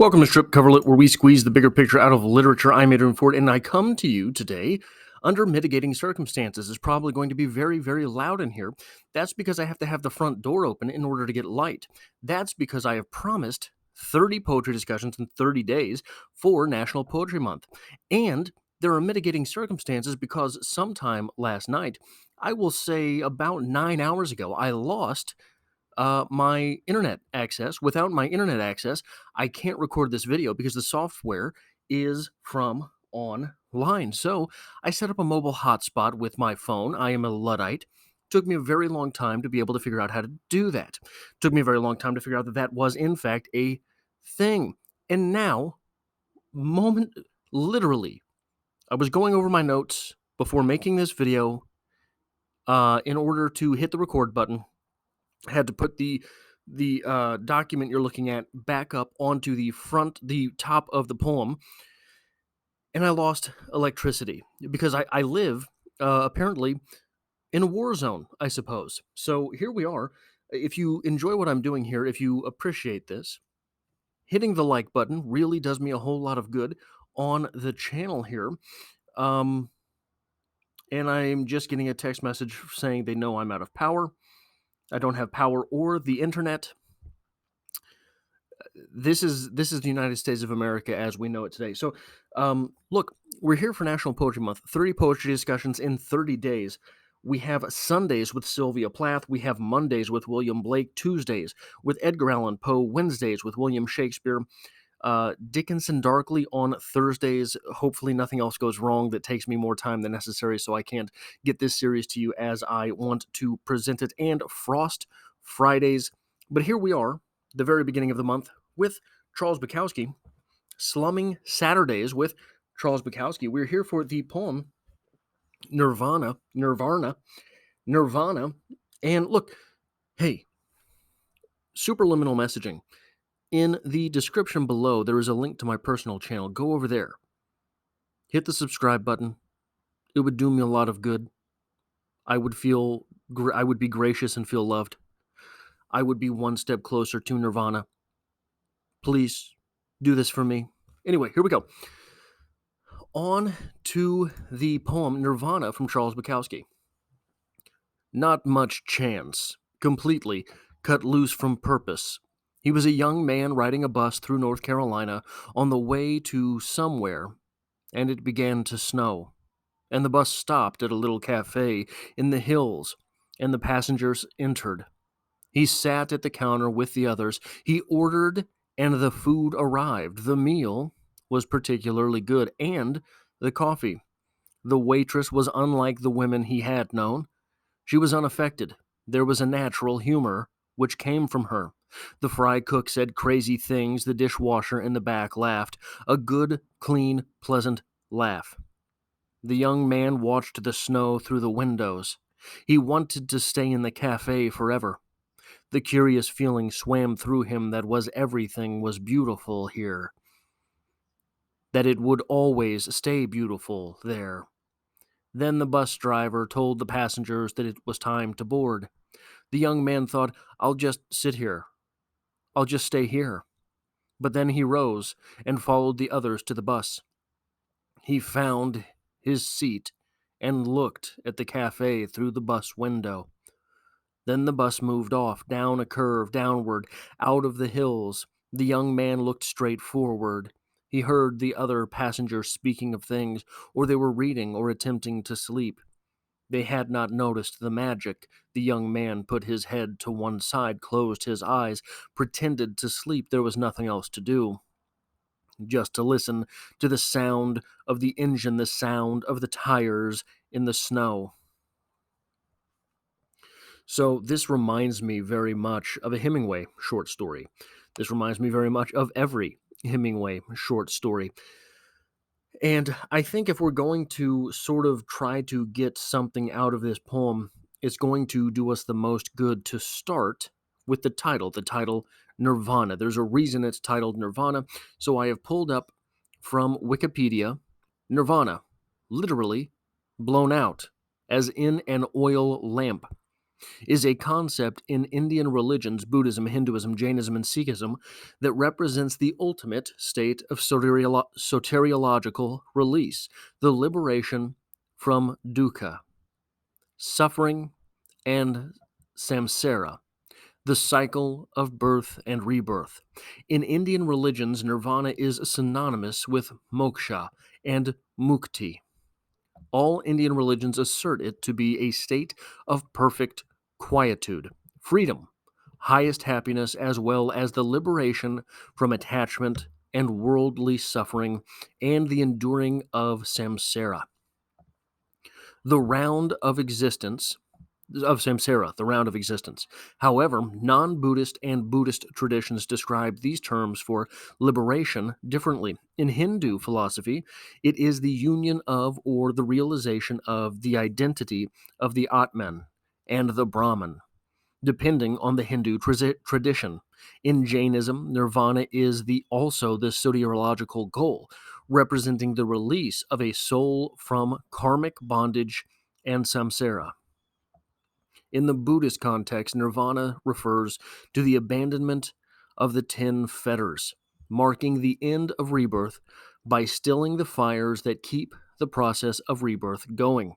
Welcome to Strip Coverlet, where we squeeze the bigger picture out of literature. I'm Adrian Ford, and I come to you today under mitigating circumstances. It's probably going to be very, very loud in here. That's because I have to have the front door open in order to get light. That's because I have promised 30 poetry discussions in 30 days for National Poetry Month. And there are mitigating circumstances because sometime last night, I will say about 9 hours ago, I lost my internet access. Without my internet access, I can't record this video because the software is from online. So I set up a mobile hotspot with my phone. I am a Luddite. Took me a very long time to be able to figure out how to do that. Took me a very long time to figure out that that was in fact a thing. And now, literally, I was going over my notes before making this video in order to hit the record button. I had to put the document you're looking at back up onto the top of the poem, and I lost electricity because I live apparently in a war zone, I suppose. So here we are. If you enjoy what I'm doing here, if you appreciate this, hitting the like button really does me a whole lot of good on the channel here. And I'm just getting a text message saying they know I'm out of power. I don't have power or the internet. This is the United States of America as we know it today. So, look, we're here for National Poetry Month. 30 poetry discussions in 30 days. We have Sundays with Sylvia Plath. We have Mondays with William Blake. Tuesdays with Edgar Allan Poe. Wednesdays with William Shakespeare. Dickinson Darkly on Thursdays. Hopefully nothing else goes wrong that takes me more time than necessary so I can't get this series to you as I want to present it. And Frost Fridays. But here we are, the very beginning of the month, with Charles Bukowski. Slumming Saturdays with Charles Bukowski. We're here for the poem Nirvana. And look, hey, superliminal messaging. In the description below, there is a link to my personal channel. Go over there. Hit the subscribe button. It would do me a lot of good. I would be gracious and feel loved. I would be one step closer to Nirvana. Please do this for me. Anyway, here we go. On to the poem Nirvana from Charles Bukowski. Not much chance. Completely cut loose from purpose. He was a young man riding a bus through North Carolina on the way to somewhere, and it began to snow. And the bus stopped at a little cafe in the hills, and the passengers entered. He sat at the counter with the others. He ordered, and the food arrived. The meal was particularly good, and the coffee. The waitress was unlike the women he had known. She was unaffected. There was a natural humor which came from her. The fry cook said crazy things. The dishwasher in the back laughed. A good, clean, pleasant laugh. The young man watched the snow through the windows. He wanted to stay in the cafe forever. The curious feeling swam through him that everything was beautiful here. That it would always stay beautiful there. Then the bus driver told the passengers that it was time to board. The young man thought, I'll just sit here. I'll just stay here. But then he rose and followed the others to the bus. He found his seat and looked at the cafe through the bus window. Then the bus moved off, down a curve, downward, out of the hills. The young man looked straight forward. He heard the other passengers speaking of things, or they were reading or attempting to sleep. They had not noticed the magic. The young man put his head to one side, closed his eyes, pretended to sleep. There was nothing else to do. Just to listen to the sound of the engine, the sound of the tires in the snow. So this reminds me very much of a Hemingway short story. This reminds me very much of every Hemingway short story. And I think if we're going to sort of try to get something out of this poem, it's going to do us the most good to start with the title Nirvana. There's a reason it's titled Nirvana, so I have pulled up from Wikipedia, Nirvana, literally blown out, as in an oil lamp. is a concept in Indian religions, Buddhism, Hinduism, Jainism, and Sikhism, that represents the ultimate state of soteriological release, the liberation from dukkha, suffering, and samsara, the cycle of birth and rebirth. In Indian religions, nirvana is synonymous with moksha and mukti. All Indian religions assert it to be a state of perfect quietude, freedom, highest happiness, as well as the liberation from attachment and worldly suffering and the enduring of samsara. The round of existence of samsara, the round of existence. However, non-Buddhist and Buddhist traditions describe these terms for liberation differently. In Hindu philosophy, it is the union of or the realization of the identity of the Atman and the Brahman, depending on the Hindu tradition. In Jainism, nirvana is also the soteriological goal, representing the release of a soul from karmic bondage and samsara. In the Buddhist context, nirvana refers to the abandonment of the 10 fetters, marking the end of rebirth by stilling the fires that keep the process of rebirth going.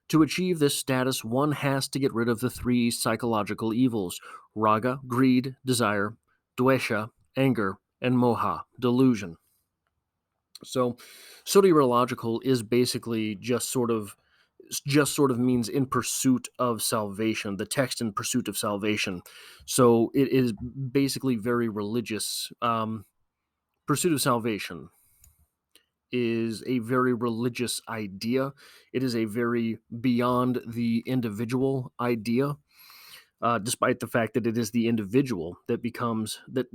To achieve this status, one has to get rid of the 3 psychological evils: raga, greed, desire; dvesha, anger; and moha, delusion. So, soteriological is basically just sort of means in pursuit of salvation, the text in pursuit of salvation. So it is basically very religious. Pursuit of salvation is a very religious idea. It is a very beyond the individual idea, despite the fact that it is the individual that becomes that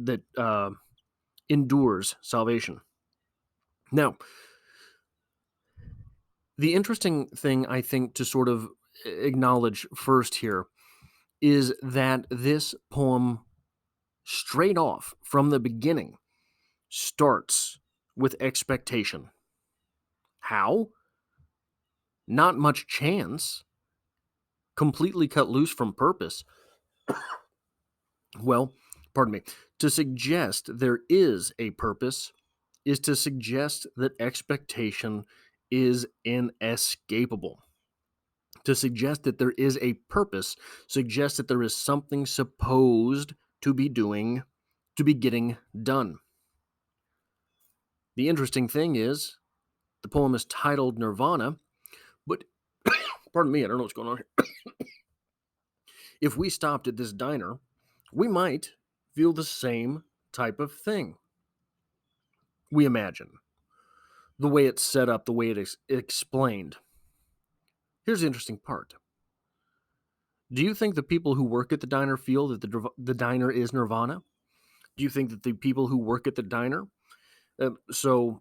endures salvation. Now, the interesting thing I think to sort of acknowledge first here is that this poem, straight off from the beginning, starts with expectation. How? Not much chance. Completely cut loose from purpose. Well, pardon me. To suggest there is a purpose is to suggest that expectation is inescapable. To suggest that there is a purpose suggests that there is something supposed to be getting done. The interesting thing is, the poem is titled Nirvana, but, pardon me, I don't know what's going on here. If we stopped at this diner, we might feel the same type of thing. We imagine. The way it's set up, the way it is explained. Here's the interesting part. Do you think the people who work at the diner feel that the diner is Nirvana? Do you think that the people who work at the diner... do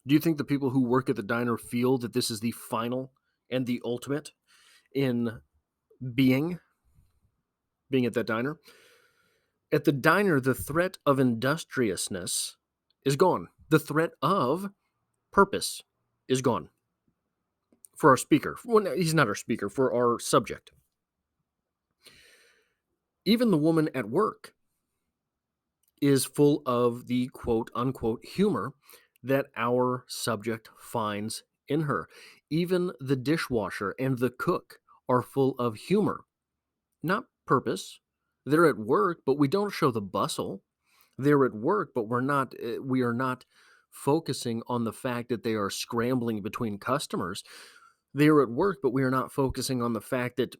you think the people who work at the diner feel that this is the final and the ultimate in being at that diner? At the diner, the threat of industriousness is gone. The threat of purpose is gone. For our speaker. Well, no, he's not our speaker, for our subject. Even the woman at work is full of the quote-unquote humor that our subject finds in her. Even the dishwasher and the cook are full of humor, not purpose. They're at work, but we don't show the bustle. They're at work, but we are not focusing on the fact that they are scrambling between customers. They are at work, but we are not focusing on the fact that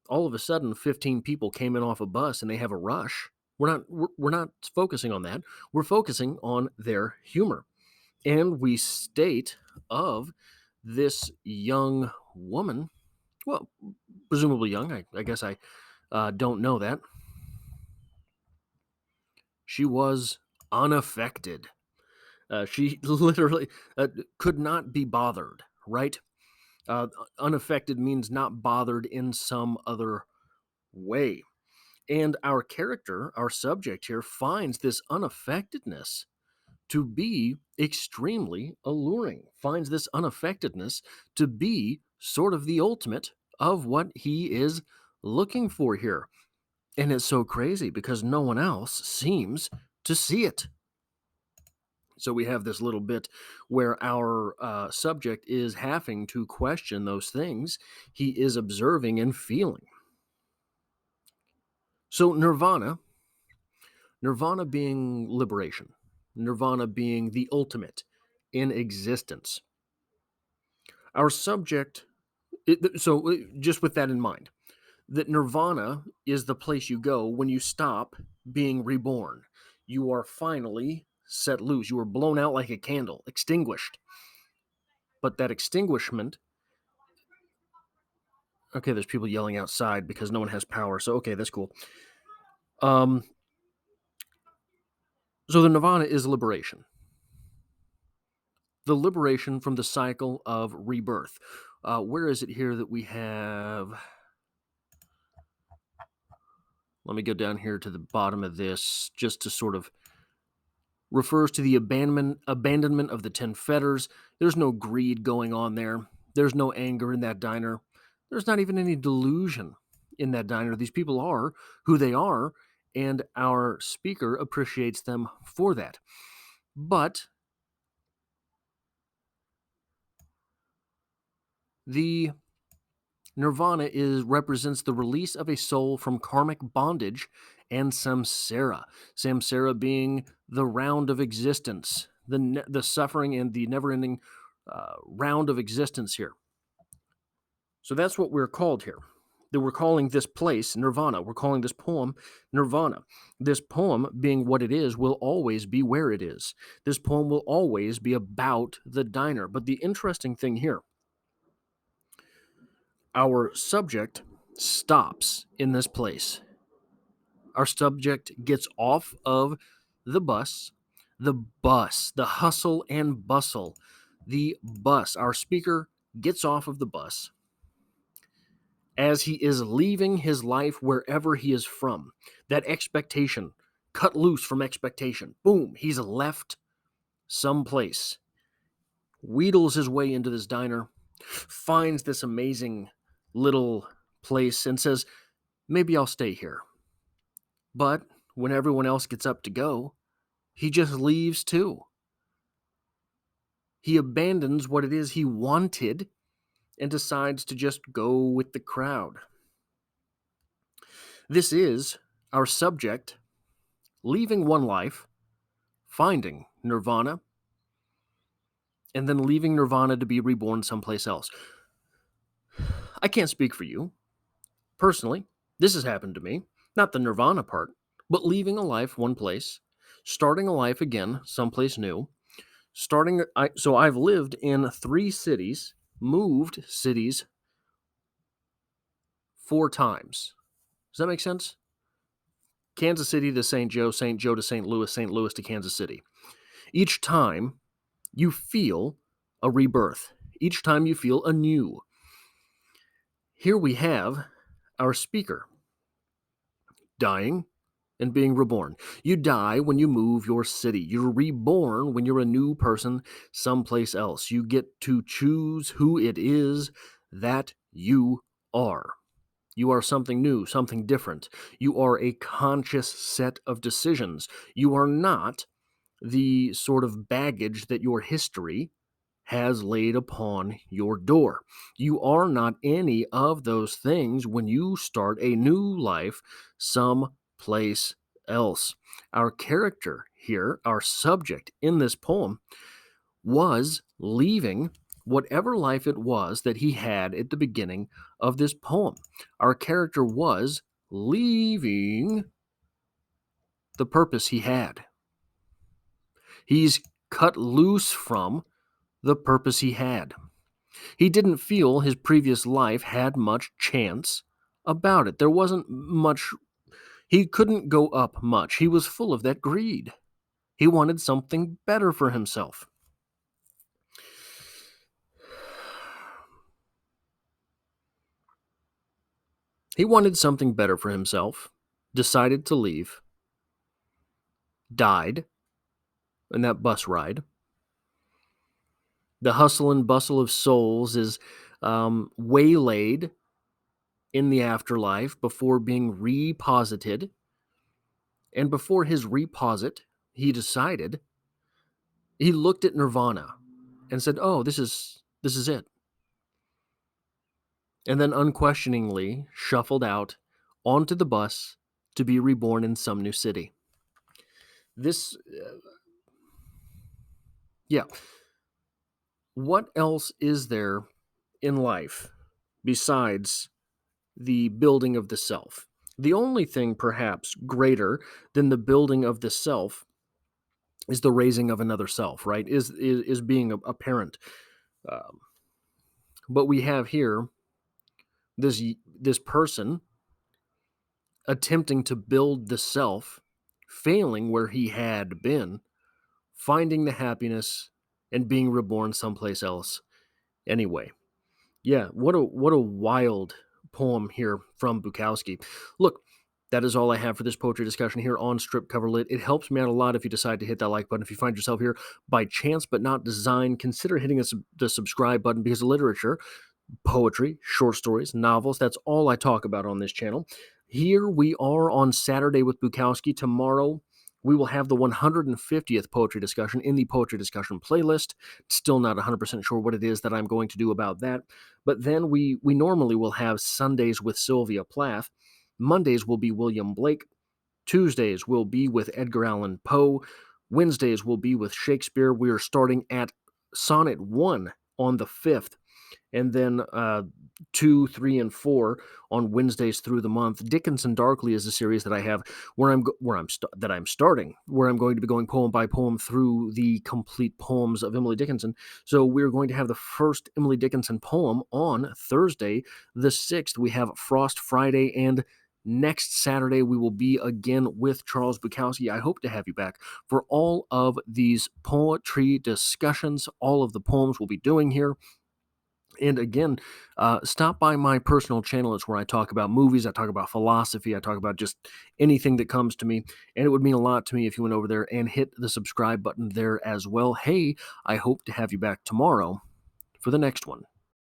all of a sudden 15 people came in off a bus and they have a rush. We're not focusing on that. We're focusing on their humor. And we state of this young woman, well, presumably young. I guess I don't know that. She was unaffected. She literally could not be bothered, right? Unaffected means not bothered in some other way. And our character, our subject here, finds this unaffectedness to be extremely alluring, finds this unaffectedness to be sort of the ultimate of what he is looking for here. And it's so crazy because no one else seems to see it. So we have this little bit where our subject is having to question those things he is observing and feeling. So Nirvana being liberation, Nirvana being the ultimate in existence. Our subject, just with that in mind, that Nirvana is the place you go when you stop being reborn. You are finally set loose. You are blown out like a candle, extinguished. But that extinguishment, okay, there's people yelling outside because no one has power. So, okay, that's cool. So the Nirvana is liberation. The liberation from the cycle of rebirth. Where is it here that we have? Let me go down here to the bottom of this just to sort of refers to the abandonment of the 10 fetters. There's no greed going on there. There's no anger in that diner. There's not even any delusion in that diner. These people are who they are, and our speaker appreciates them for that. But the Nirvana represents the release of a soul from karmic bondage and samsara. Samsara being the round of existence, the suffering and the never-ending round of existence here. So that's what we're called here. That we're calling this place Nirvana. We're calling this poem Nirvana. This poem, being what it is, will always be where it is. This poem will always be about the diner. But the interesting thing here, our subject stops in this place. Our subject gets off of the bus, the hustle and bustle, the bus. Our speaker gets off of the bus as he is leaving his life wherever he is from. That expectation, cut loose from expectation. Boom, he's left someplace. Wheedles his way into this diner, finds this amazing little place and says, maybe I'll stay here. But when everyone else gets up to go, he just leaves too. He abandons what it is he wanted and decides to just go with the crowd. This is our subject leaving one life, finding Nirvana, and then leaving Nirvana to be reborn someplace else. I can't speak for you. Personally, this has happened to me. Not the Nirvana part, but leaving a life one place, starting a life again someplace new. So I've lived in 3 cities, moved cities 4 times. Does that make sense? Kansas City to St. Joe to St. Louis to Kansas City. Each time you feel a rebirth. Each time you feel anew. Here we have our speaker dying and being reborn. You die when you move your city. You're reborn when you're a new person someplace else. You get to choose who it is that you are. You are something new, something different. You are a conscious set of decisions. You are not the sort of baggage that your history has laid upon your door. You are not any of those things when you start a new life someplace else. Our character here, our subject in this poem, was leaving whatever life it was that he had at the beginning of this poem. Our character was leaving the purpose he had. He's cut loose from the purpose he had. He didn't feel his previous life had much chance about it. There wasn't much, he couldn't go up much. He was full of that greed. He wanted something better for himself. He wanted something better for himself, decided to leave, died in that bus ride. The hustle and bustle of souls is waylaid in the afterlife before being reposited. And before his reposit, he decided, he looked at Nirvana and said, "Oh, this is it." And then unquestioningly shuffled out onto the bus to be reborn in some new city. This, yeah. What else is there in life besides the building of the self? The only thing perhaps greater than the building of the self is the raising of another self, right? Is being a parent. Um, but we have here this person attempting to build the self, failing where he had been, finding the happiness, and being reborn someplace else. Anyway, yeah, what a wild poem here from Bukowski. Look, that is all I have for this poetry discussion here on Strip Cover Lit. It helps me out a lot if you decide to hit that like button. If you find yourself here by chance but not design, consider hitting the subscribe button, because literature, poetry, short stories, novels, that's all I talk about on this channel. Here we are on Saturday with Bukowski. Tomorrow we will have the 150th poetry discussion in the poetry discussion playlist. Still not 100% sure what it is that I'm going to do about that. But then we normally will have Sundays with Sylvia Plath. Mondays will be William Blake. Tuesdays will be with Edgar Allan Poe. Wednesdays will be with Shakespeare. We are starting at Sonnet 1 on the 5th, and then 2, 3, and 4 on Wednesdays through the month. Dickinson Darkly is a series that I have where I'm starting, where I'm going to be going poem by poem through the complete poems of Emily Dickinson. So we're going to have the first Emily Dickinson poem on Thursday, the 6th. We have Frost Friday, and next Saturday we will be again with Charles Bukowski. I hope to have you back for all of these poetry discussions, all of the poems we'll be doing here. And again, stop by my personal channel. It's where I talk about movies, I talk about philosophy, I talk about just anything that comes to me. And it would mean a lot to me if you went over there and hit the subscribe button there as well. Hey, I hope to have you back tomorrow for the next one.